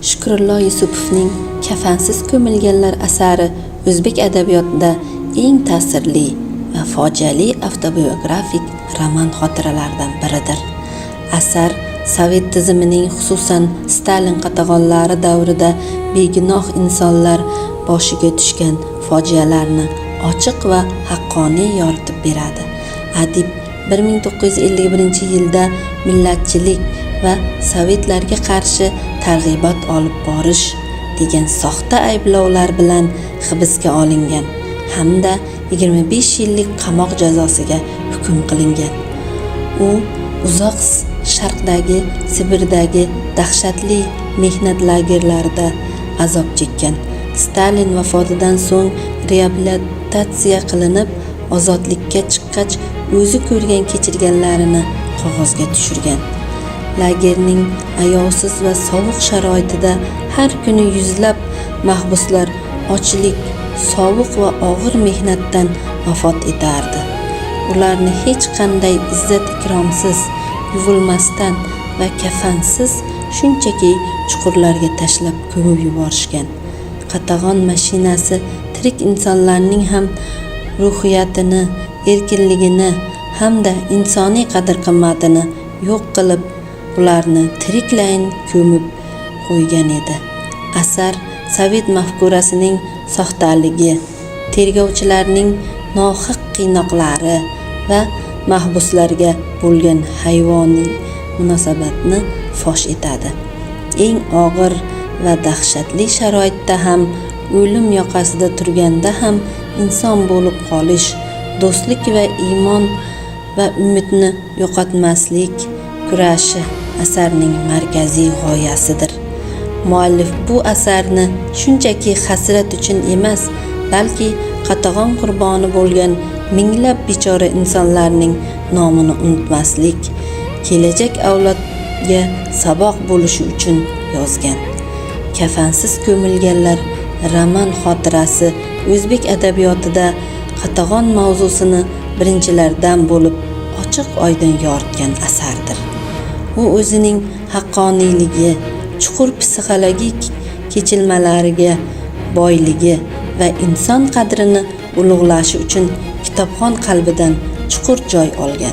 Shukrullo Yusupovning Kafansiz ko'milganlar asari o'zbek adabiyotida eng ta'sirli va fojiali avtobiografik roman xotiralaridan biridir. Asar Sovet tizimining, xususan Stalin qatag'onlari davrida begunoh insonlar boshiga tushgan fojialarni ochiq va haqqoniy yoritib beradi. Adib 1951-yilda millatchilik va sovetlarga qarshi targ'ibot olib borish degan soxta ayblovlar bilan hibsga olingan hamda 25 yillik qamoq jazosiga hukm qilingan. U uzoq sharqdagi, Sibirdagi dahshatli mehnat lagerlarida azob chekkan. Stalin vafotidan so'ng reabilitatsiya qilinib, ozodlikka chiqqach, o'zi ko'rgan kechirganlarini qog'ozga tushirgan. Lagerning ayovsiz va sovuq sharoitida har kuni yuzlab mahbuslar ochlik, sovuq va og'ir mehnatdan vafot etardi. Ularni hech qanday izzat-ikromsiz, yuvilmasdan va kafansiz shunchaki chuqurlarga tashlab ko'mib yuborishgan. Qatag'on mashinasi tirik insonlarning ham ruhiyatini, erkinligini hamda insoniy qadr-qimmatini yo'q qilib, ularni tiriklayin ko'mib qo'ygan edi. Asar sovet mafkurasining soxtaligi, tergovchilarning nohaq qiynoqlari va mahbuslarga bo'lgan hayvoniy munosabatni fosh etadi. Eng og'ir va dahshatli sharoitda ham, o'lim yoqasida turganda ham inson bo'lib qolish, do'stlik va iymon va umidni yo'qotmaslik kurashi asarning markaziy g'oyasidir. Muallif bu asarni shunchaki hasrat uchun emas, balki qatag'on qurboni bo'lgan minglab bechora insonlarning nomini unutmaslik, kelajak avlodga saboq bo'lishi uchun yozgan. Kafansiz ko'milganlar roman xotirasi o'zbek adabiyotida qatag'on mavzusini birinchilardan bo'lib ochiq-oydin yoritgan asardir. U o'zining haqqoniyligi, chuqur psixologik kechilmalariga boyligi va inson qadrini ulug'lashi uchun kitobxon qalbidan chuqur joy olgan.